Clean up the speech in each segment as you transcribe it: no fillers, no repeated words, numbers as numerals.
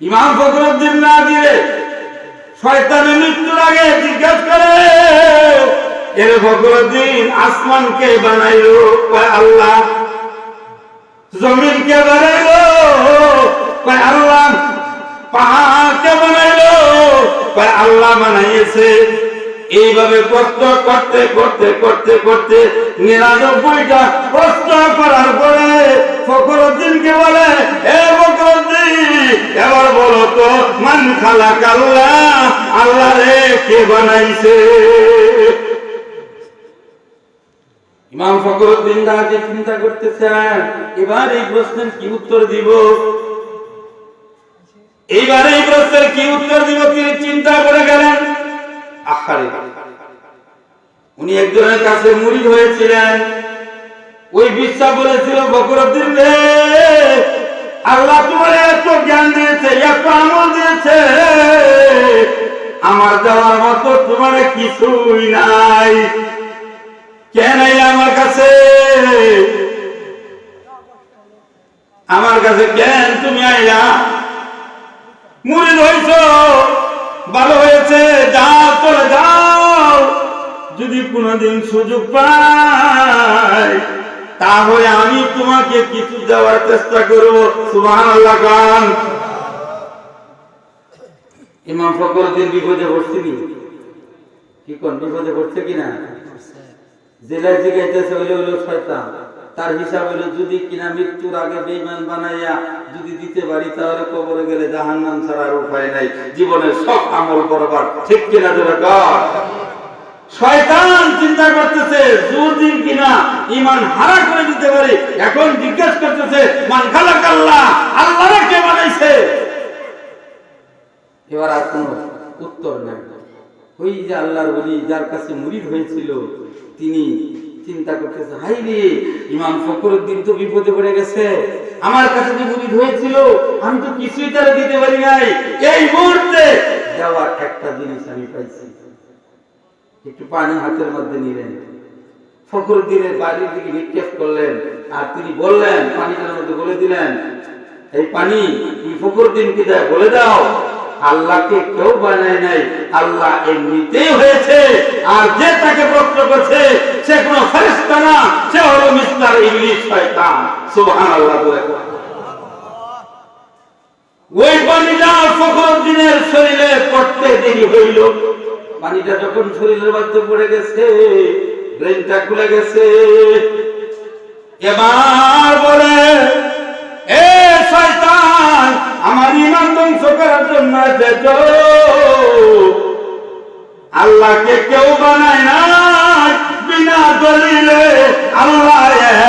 ইমাম ফখরুদ্দিন রাজি শয়তানের মৃত্যুর আগে জিজ্ঞাসা করে, এর ফখরুদ্দিন আসমানকে বানাইলো আল্লাহ, জমিনকে বানাইলো আল্লাহ, পাহাড়কে বানাইলো আল্লাহ বানাইছে। এইভাবে প্রশ্ন করতে করতে করতে করতে ৯৯টা প্রশ্ন করার পরে ফখরুদ্দিনকে বলে, এ ফখরুদ্দিন এবার বলো তো, মান খালাক আল্লাহ, আল্লাহ রে কে বানাইছে? ইমাম ফখরুদ্দিন রাজি চিন্তা করতেছেন, এবার এই প্রশ্নের কি উত্তর দিব, এইবার এই প্রশ্নের কি উত্তর দিব তিনি চিন্তা করে গেলেন। আহারে, উনি একজনের কাছে মুরিদ হয়েছিলেন, ওই বিশ্বাস বলেছিল, ফখরুদ্দিন রে, আল্লাহ তোমার এত জ্ঞান দিয়েছে, এত আমল দিয়েছে, আমার দেওয়ার মতো তোমার কিছুই নাই, কেন আমার কাছে, আমার কাছে কেন তুমি আইলা? মুরিদ হইছ, ভালো হয়েছে, যাও চলে যাও, যদি কোনদিন সুযোগ পাই তাহলে আমি তোমাকে কিছু দেওয়ার চেষ্টা করব। সুবহানাল্লাহ গান। ইমাম ফখরুদ্দিন বিপদে পড়ছিনি, কি কোন বিপদে পড়ছে কিনা? জেলায় জিগাইতেছে হইলে হইল শয়তান, তার হিসাব হইল যদি কিনা মৃত্যুর আগে বেঈমান বানাইয়া যদি দিতে পারি তাহলে কবরে গেলে জাহান্নাম ছাড়া আর উপায় নাই, জীবনের সব আমল বরাবর, ঠিক কিনা? শয়তান চিন্তা করতেছে যদি কিনা ঈমান হারা করে দিতে পারি। এখন জিজ্ঞেস করতেছে, মান খালাক আল্লাহ, আল্লাহরে কে বানাইছে? এবার আর কোনো উত্তর নাই। ওই যে আল্লাহর ওলি যার কাছে মুরিদ হয়েছিল তিনি চিন্তা করতেছে, হাই রে, ইমাম ফখরুদ্দিন তো বিপদে পড়ে গেছে, আমার কাছে যে মুরিদ হয়েছিল আমি তো কিছুই তার দিতে পারি নাই, এই মুহূর্তে দেওয়ার একটা জিনিস আমি পাইছি। একটু পানি হাতের মধ্যে নিলেন, ফখরুদ্দিনের বাড়ির দিকে নিক্ষেপ করলেন, আর তিনি বললেন, পানিটার মধ্যে বলে দিলেন, এই পানি তুমি ফখরুদ্দিনকে দেয় বলে দাও, আল্লাহকে কেউ বানায় নাই, আল্লাহ এমনিতেই হয়েছে, আর যে তাকে প্রশ্ন করছে সে কোনো ফেরেশতা না, সে হলো মিস্টার ইবলিস, শয়তান। সুবহানাল্লাহ। ওই পানিটা ফখরুদ্দিনের শরীরে পড়তে দেরি হইল, পানিটা যখন শরীরের মধ্যে পড়ে গেছে, ব্রেনটা খুলে গেছে। এবার বলে, এ শয়তান, আমার ঈমান ধ্বংস করার জন্য এসেছো, আল্লাহকে কেউ বানায় না, বিনা দলিলে আল্লাহ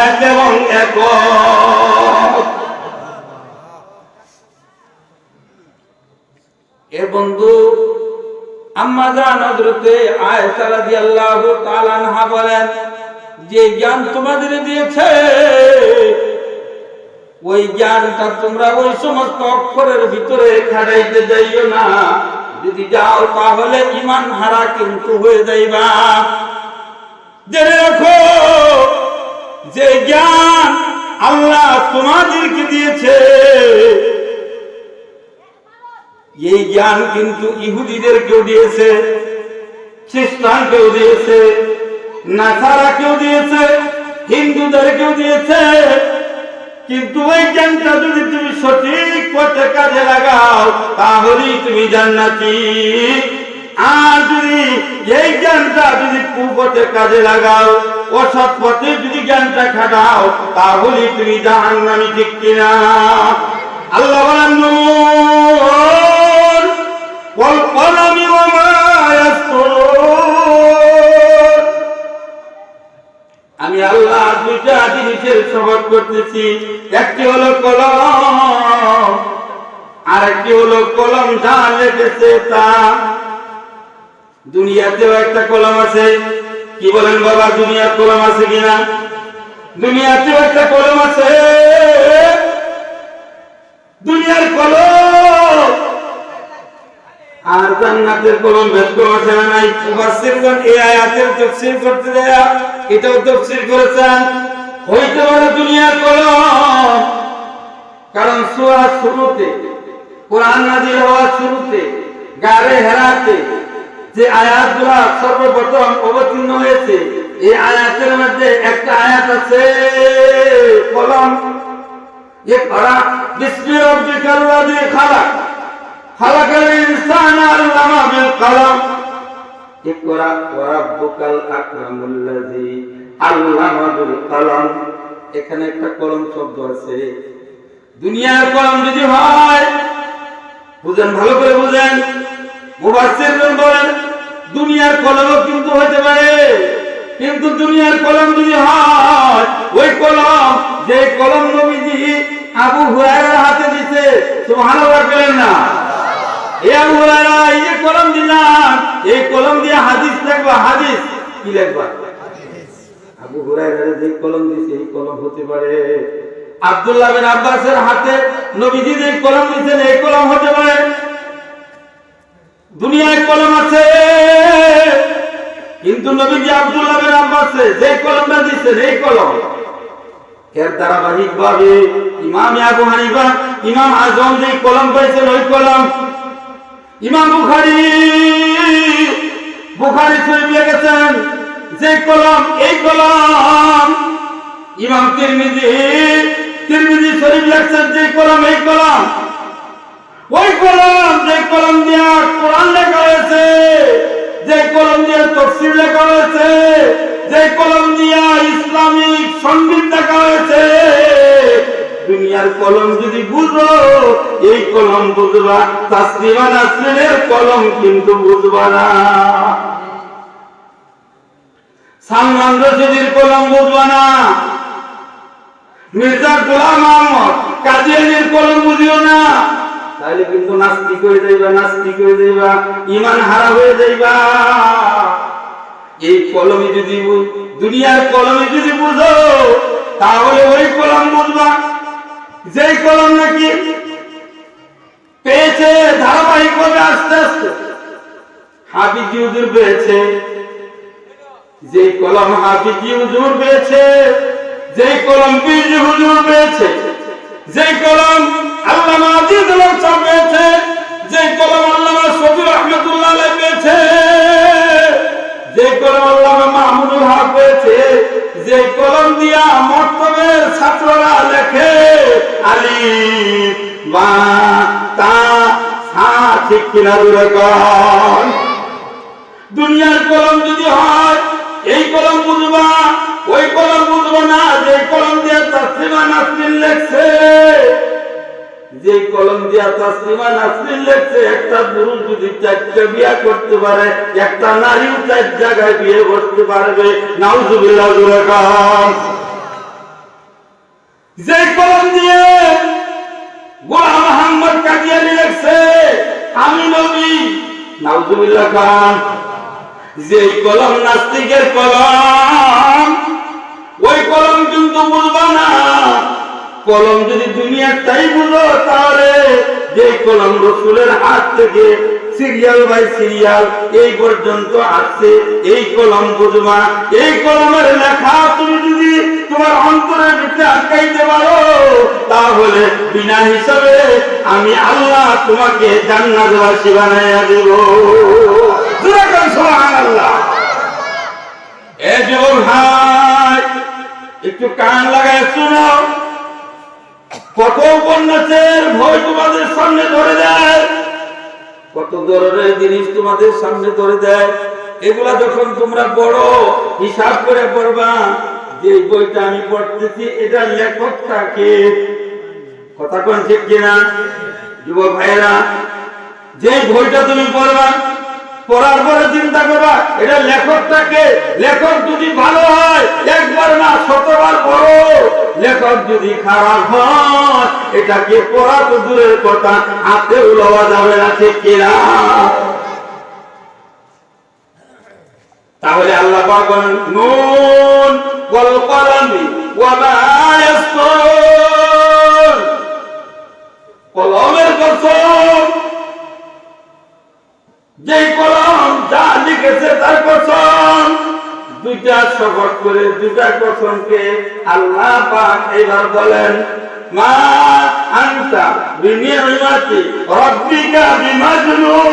এক এবং একক। এ বন্ধু, আম্মা জান হযরতে আয়েশা রাদিয়াল্লাহু তাআলা আনহা বলেন, যে জ্ঞান তোমাদের দিয়েছে ওই জ্ঞানটা তোমরা ওই সমস্ত অক্ষরের ভিতরে খাটাইতে যাইও না, যদি যাও তাহলে ঈমান হারা কিন্তু হয়ে যাইবা। জেনে রাখো, যে জ্ঞান আল্লাহ তোমাদেরকে দিয়েছে এই জ্ঞান কিন্তু ইহুদিদেরকেও দিয়েছে, খ্রিস্টানকেও দিয়েছে, নাসারাকেও দিয়েছে, হিন্দুদেরকেও দিয়েছে। কিন্তু ওই জ্ঞানটা যদি তুমি সঠিক পথে কাজে লাগাও তাহলেই তুমি জান্নাতি, আর যদি এই জ্ঞানটা যদি কুপথে কাজে লাগাও, অসৎ পথে যদি জ্ঞানটা খাটাও তাহলেই তুমি জাহান্নামী, ঠিক কিনা? আল্লাহ বলেন, নূর ওয়াল কলামি ওয়া মা ইয়াসতুরুন, আমি আল্লাহ দুইটা জিনিসের শপথ করতেছি, একটি হলো কলম, আর একটি হলো কলম যা লিখেছে তা। দুনিয়াতেও একটা কলম আছে, কি বলেন বাবা, দুনিয়ার কলম আছে কিনা? দুনিয়াতেও একটা কলম আছে, দুনিয়ার কলম আর জান্নাতের কলম ভেদ আছে না নাই? মুফাসসিরগণ এই আয়াতের তাফসীর করতে যায় এটাও তাফসীর করেছেন, হইতে পারে দুনিয়ার কলম, কারণ সূরা শুরুতে কোরআন নাযিল হওয়ার শুরুতে গারে হেরাতে যে আয়াতগুলো সর্বপ্রথম অবতীর্ণ হয়েছে, এই আয়াতের মধ্যে একটা আয়াত আছে কলম। ইকরা বিসমি রাব্বিকাল্লাযী খালাক খালাকাল ইনসানা আল্লামা বিল কলম। ইকরা ওয়া রাব্বুকাল আকরামুল্লাযী আল্লামা বিল কলম। এখানে একটা কলম শব্দ আছে। দুনিয়ার কলম যদি হয়, বুঝেন, ভালো করে বুঝেন, মুফাসসিরগণ বলেন দুনিয়ার কলমও কিন্তু হতে পারে, কিন্তু দুনিয়ার কলম যদি হয়, ওই কলম যে কলম নবীজি আবু হুরায়রার হাতে দিতে, সুবহানাল্লাহ বলেন না। এই আবু হুরায়রা এই যে কলম দিলাম, এই কলম দিয়ে হাদিস লিখবা। হাদিস কি লিখবা? আবু হুরায়রা যে কলম দিছে এই কলম হতে পারে। আব্দুল্লাহ বিন আব্বাসের হাতে নবীজি যে কলম দিয়েছেন এই কলম হতে পারে। দুনিয়ায় কলম আছে, কিন্তু নবীজি আব্দুল্লাহ বিন আব্বাসে যে কলমটা দিয়েছেন এই কলম। এর ধারাবাহিকভাবে ইমাম আবু হানিফা, ইমাম আজম যে কলম পাইছেন ওই কলম। ইমাম বুখারী শরীফ লিখেছেন যে কলম এই কলম। ইমাম তিরমিজি শরীফ লিখেছেন যে কলম এই কলম। ওই কলম যে কলম দিয়ে কোরআন লেখা হয়েছে, যে কলম দিয়ে তাফসীর লেখা হয়েছে, যে কলম দিয়ে ইসলামিক সংগীত লেখা হয়েছে, দুনিয়ার কলম যদি বুঝো এই কলম বুঝবা, তাসলিমা নাসরিনের কলম কিন্তু বুঝবা না। সালমান রশিদির কলম বুঝবা না। মির্জা গোলাম আহমদ কাদিয়ানীর কলম বুঝিও না, তাহলে কিন্তু নাস্তিক হয়ে যাইবা, ঈমান হারা হয়ে যাইবা। এই কলমে যদি দুনিয়ার কলমে যদি বুঝো, তাহলে ওই কলম বুঝবা যে কলম নাকি পেয়েছে ধারাবাহিকভাবে আস্তে আস্তে হাফিজি হুজুর পেয়েছে, যে কলম হাফিজি হুজুর পেয়েছে, যে কলম পীরজি হুজুর পেয়েছে, যে কলম আল্লামা আজিজুল হক পেয়েছে, যে কলম আল্লামা শফি রহমাতুল্লাহ আলাইহি পেয়েছে, যে কলম আল্লামা মাহমুদুল হক পেয়েছে, যে কলম দিয়া মক্তবের ছাত্ররা লেখে আলিফ বা তা সা, ঠিক কিনা দূরে কোন। দুনিয়ার কলম যদি হয় এই কলম বুঝবা, ওই কলম বুঝবো না যে কলম দিয়ে তাসলিমা নাসরিন লেখছে। যে কলম দিয়া তাসলিমা নাসরিন লেখছে, একটা পুরুষ যদি 4টা বিয়ে করতে পারে, একটা নারীও 4 জায়গায় বিয়ে করতে পারবে। নাউজুবিল্লাহ জোরে কাম। যে কলম দিয়ে গোলাম মোহাম্মদ কাদিয়ানী লেখছে আমি নবী, নাউজুবিল্লাহ কাম। যে কলম নাস্তিকের কলম, ওই কলম কিন্তু বুঝবা না। কলম যদি দুনিয়াটাই বুঝো, তাহলে যে কলম রাসূলের হাত থেকে সিরিয়াল বাই সিরিয়াল এই পর্যন্ত আসছে, এই কলম বুঝবা। এই কলমের লেখা তুমি যদি তোমার অন্তরের ভিতরে আটকাইতে পারো, তাহলে বিনা হিসাবে আমি আল্লাহ তোমাকে জান্নাতবাসী বানাইয়া দেব। সুবহানাল্লাহ। এ যুবক ভাই, একটু কান লাগায় শুনো। কত উপন্যাসের ভয় তোমাদের সামনে ধরে দেয়, কত ধরনের জিনিস তোমাদের সামনে ধরে দেয়। এগুলা যখন তোমরা বড় হিসাব করে পড়বা, যে বইটা আমি পড়তেছি এটার লেখকটা কে, কথা কোন ঠিক কিনা যুবক ভাইয়েরা? যে বইটা তুমি পড়বা, পড়ার পরে চিন্তা করবা এটা লেখকটা কে। লেখক যদি ভালো হয় একবার না 100বার পড়ো, লেখক যদি খারাপ হয় এটাকে পড়া তো দূরের কথা, হাতেও লওয়া যাবে না, ঠিক কিনা? তাহলে আল্লাহ পাক বলেন নুন ওয়াল কলামি ওয়া মা ইয়াসতুরুন। কলমের কসম, যে কলম যা লিখেছে তার কসম। দুইটা শপথ করে দুইটা কসমকে আল্লাহ পাক এবার বলেন মা আনতা বিনিয়ামাতি রাব্বিকা বিমাজনুন।